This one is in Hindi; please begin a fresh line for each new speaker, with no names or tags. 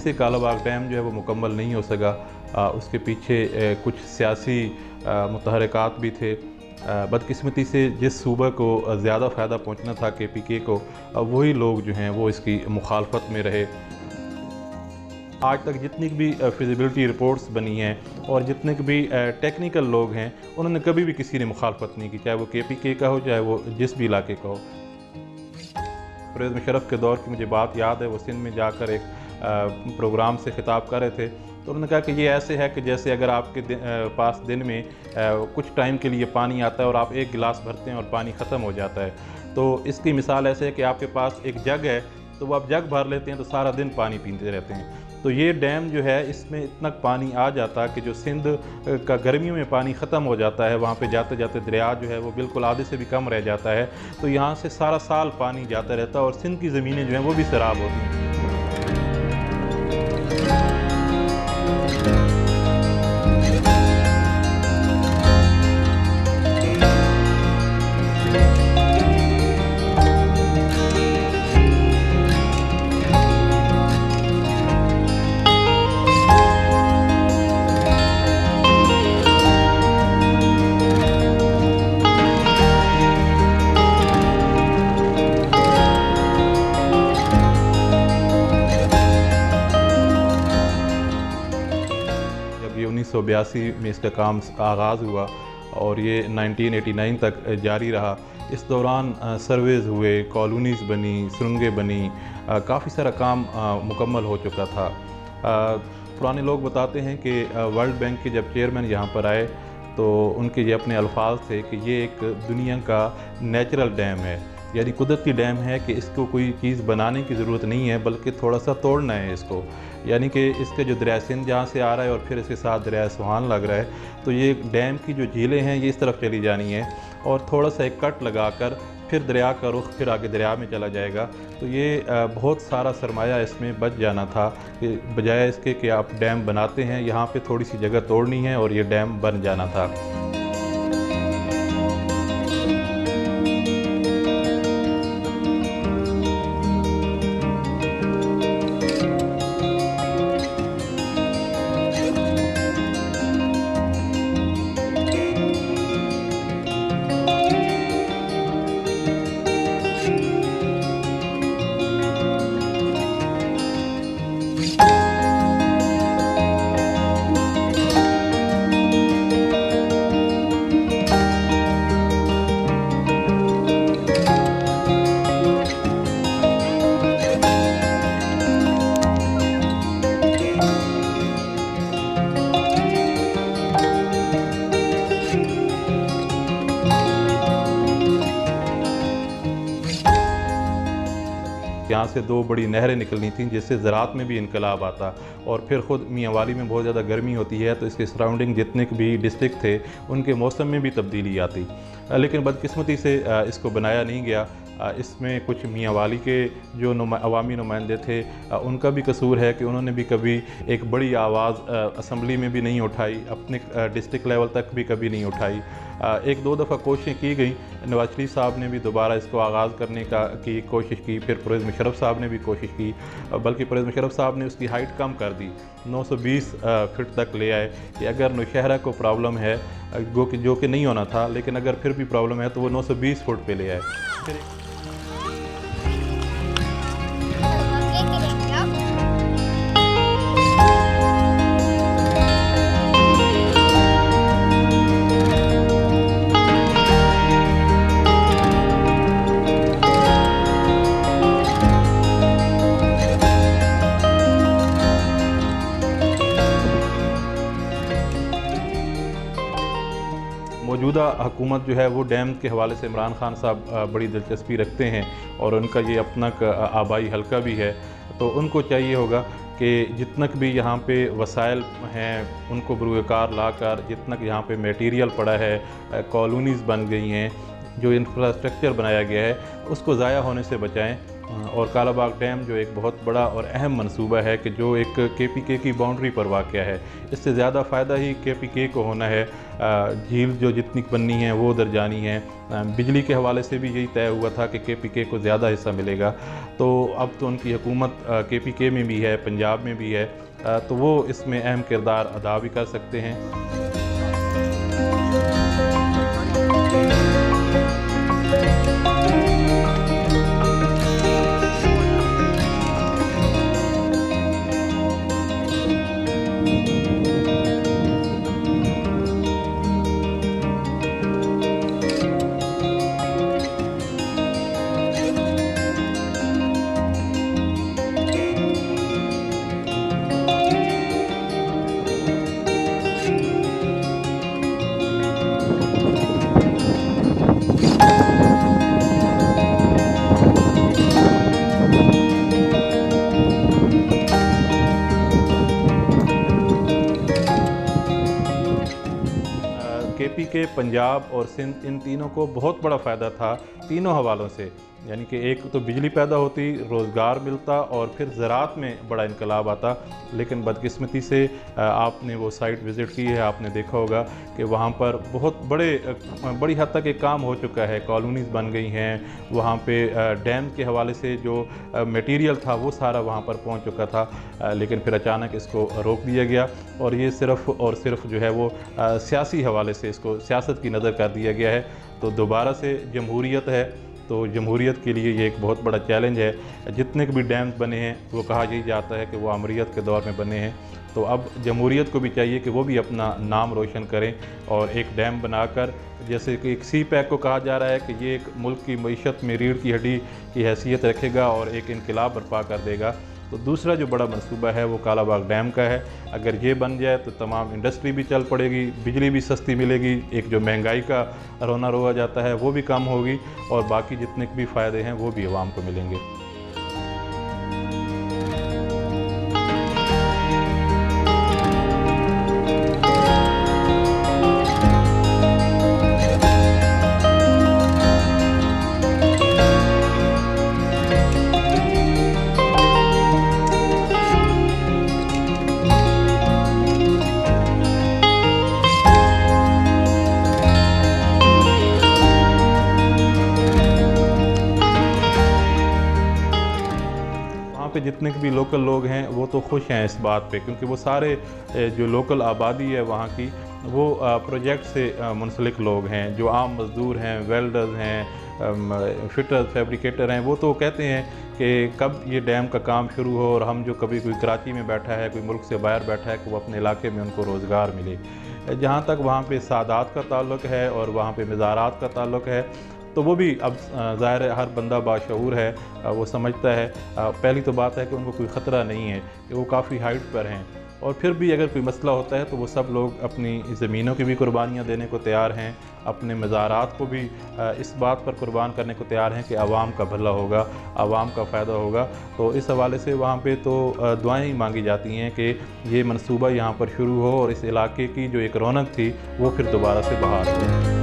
से कालाबाग डैम जो है वो मुकम्मल नहीं हो सका। उसके पीछे कुछ सियासी मुतहरकात भी थे। बदकिस्मती से जिस सूबा को ज़्यादा फ़ायदा पहुंचना था KPK को, वही लोग जो हैं वो इसकी मुखालफत में रहे। आज तक जितनी भी फिजिबिलिटी रिपोर्ट्स बनी हैं और जितने भी टेक्निकल लोग हैं, उन्होंने कभी भी किसी ने मुखालफत नहीं की, चाहे वो KPK का हो, चाहे वो जिस भी इलाके का हो। परवेज़ मुशर्रफ के दौर की मुझे बात याद है, वो सिंध में जाकर एक प्रोग्राम से खिताब कर रहे थे, तो उन्होंने कहा कि ये ऐसे है कि जैसे अगर आपके पास दिन में कुछ टाइम के लिए पानी आता है और आप एक गिलास भरते हैं और पानी ख़त्म हो जाता है। तो इसकी मिसाल ऐसे है कि आपके पास एक जग है, तो वो आप जग भर लेते हैं तो सारा दिन पानी पीते रहते हैं। तो ये डैम जो है, इसमें इतना पानी आ जाता कि जो सिंध का गर्मियों में पानी ख़त्म हो जाता है, वहाँ पे जाते जाते दरिया जो है वो बिल्कुल आधे से भी कम रह जाता है। तो यहाँ से सारा साल पानी जाता रहता है और सिंध की ज़मीनें जो हैं वो भी सैराब होती हैं। ये 1982 में इसका काम आगाज़ हुआ और ये 1989 तक जारी रहा। इस दौरान सर्वेज़ हुए, कॉलोनीज़ बनी, सुरंगें बनी, काफ़ी सारा काम मुकम्मल हो चुका था। पुराने लोग बताते हैं कि वर्ल्ड बैंक के जब चेयरमैन यहाँ पर आए तो उनके ये अपने अल्फाज थे कि ये एक दुनिया का नेचुरल डैम है, यानी कुदरती डैम है कि इसको कोई चीज़ बनाने की ज़रूरत नहीं है, बल्कि थोड़ा सा तोड़ना है इसको। यानी कि इसके जो दरिया सिंध जहाँ से आ रहा है और फिर इसके साथ दरिया सुहान लग रहा है, तो ये डैम की जो झीलें हैं ये इस तरफ चली जानी है और थोड़ा सा एक कट लगाकर फिर दरिया का रुख फिर आगे दरिया में चला जाएगा। तो ये बहुत सारा सरमाया इसमें बच जाना था, कि बजाय इसके कि आप डैम बनाते हैं, यहाँ पे थोड़ी सी जगह तोड़नी है और ये डैम बन जाना था। यहाँ से दो बड़ी नहरें निकलनी थीं जिससे ज़राअत में भी इनकलाब आता और फिर ख़ुद मियाँ वाली में बहुत ज़्यादा गर्मी होती है, तो इसके सराउंडिंग जितने भी डिस्ट्रिक्ट थे उनके मौसम में भी तब्दीली आती। लेकिन बदकिस्मती से इसको बनाया नहीं गया। इसमें कुछ मियाँ वाली के जो अवामी नुमाइंदे थे, उनका भी कसूर है कि उन्होंने भी कभी एक बड़ी आवाज़ असम्बली में भी नहीं उठाई, अपने डिस्ट्रिक्ट लेवल तक भी कभी नहीं उठाई। एक दो दफ़ा कोशिशें की गई, नवाज शरीफ साहब ने भी दोबारा इसको आगाज़ करने की कोशिश की, फिर परवेज़ मुशर्रफ साहब ने भी कोशिश की, बल्कि परवेज़ मुशर्रफ साहब ने उसकी हाइट कम कर दी, 920 फीट तक ले आए कि अगर नौशहरा को प्रॉब्लम है, जो कि नहीं होना था, लेकिन अगर फिर भी प्रॉब्लम है तो वो 920 फुट पे ले आए। मौजूदा हुकूमत जो है वो डैम के हवाले से इमरान खान साहब बड़ी दिलचस्पी रखते हैं और उनका ये अपना आबाई हल्का भी है, तो उनको चाहिए होगा कि जितना भी यहाँ पे वसाइल हैं उनको बरूकार ला कर, जितना यहाँ पे मटेरियल पड़ा है, कॉलोनीज़ बन गई हैं, जो इंफ्रास्ट्रक्चर बनाया गया है, उसको ज़ाया होने से बचाएं और कालाबाग डैम जो एक बहुत बड़ा और अहम मंसूबा है कि जो एक केपीके की बाउंड्री पर वाक़या है। इससे ज़्यादा फ़ायदा ही केपीके को होना है। झील जो जितनी बननी है वो उधर जानी है। बिजली के हवाले से भी यही तय हुआ था कि केपीके को ज़्यादा हिस्सा मिलेगा। तो अब तो उनकी हुकूमत केपीके में भी है, पंजाब में भी है, तो वो इसमें अहम किरदार अदा भी कर सकते हैं। केपीके, पंजाब और सिंध, इन तीनों को बहुत बड़ा फ़ायदा था तीनों हवालों से। यानी कि एक तो बिजली पैदा होती, रोज़गार मिलता और फिर ज़राअत में बड़ा इनकलाब आता। लेकिन बदकिस्मती से आपने वो साइट विज़िट की है, आपने देखा होगा कि वहाँ पर बहुत बड़ी हद तक एक काम हो चुका है। कॉलोनीज़ बन गई हैं, वहाँ पे डैम के हवाले से जो मटेरियल था वो सारा वहाँ पर पहुँच चुका था। लेकिन फिर अचानक इसको रोक दिया गया और ये सिर्फ़ और सिर्फ जो है वो सियासी हवाले से इसको सियासत की नज़र कर दिया गया है। तो दोबारा से जमहूरियत है, तो जमहूरियत के लिए ये एक बहुत बड़ा चैलेंज है। जितने भी डैम्स बने हैं वो कहा यही जाता है कि वो अमरीयत के दौर में बने हैं। तो अब जमहूरियत को भी चाहिए कि वो भी अपना नाम रोशन करें और एक डैम बनाकर, जैसे कि एक सी पैक को कहा जा रहा है कि ये एक मुल्क की मईशत में रीढ़ की हड्डी की हैसियत रखेगा और एक इनकलाब बर्पा कर देगा। तो दूसरा जो बड़ा मंसूबा है वो कालाबाग डैम का है। अगर ये बन जाए तो तमाम इंडस्ट्री भी चल पड़ेगी, बिजली भी सस्ती मिलेगी, एक जो महंगाई का रोना रोआ जाता है वो भी कम होगी और बाकी जितने भी फ़ायदे हैं वो भी आवाम को मिलेंगे। पे जितने भी लोकल लोग हैं वो तो खुश हैं इस बात पे, क्योंकि वो सारे जो लोकल आबादी है वहाँ की वो प्रोजेक्ट से मुंसलिक लोग हैं। जो आम मज़दूर हैं, वेल्डर्स हैं, फिटर्स, फैब्रिकेटर हैं, वो तो कहते हैं कि कब ये डैम का काम शुरू हो और हम जो कभी कोई कराची में बैठा है, कोई मुल्क से बाहर बैठा है, कि वो अपने इलाके में उनको रोज़गार मिले। जहाँ तक वहाँ पे सादात का ताल्लुक़ है और वहाँ पे मज़ारात का ताल्लुक़ है, तो वो भी अब ज़ाहिर है हर बंदा बाशऊर है, वो समझता है। पहली तो बात है कि उनको कोई ख़तरा नहीं है कि वो काफ़ी हाइट पर हैं, और फिर भी अगर कोई मसला होता है तो वो सब लोग अपनी ज़मीनों की भी कुर्बानियाँ देने को तैयार हैं, अपने मज़ारात को भी इस बात पर कुर्बान करने को तैयार हैं कि आवाम का भला होगा, आवाम का फ़ायदा होगा। तो इस हवाले से वहाँ पे तो दुआएं ही मांगी जाती हैं कि ये मंसूबा यहाँ पर शुरू हो और इस इलाके की जो एक रौनक थी वो फिर दोबारा से बहाल हो।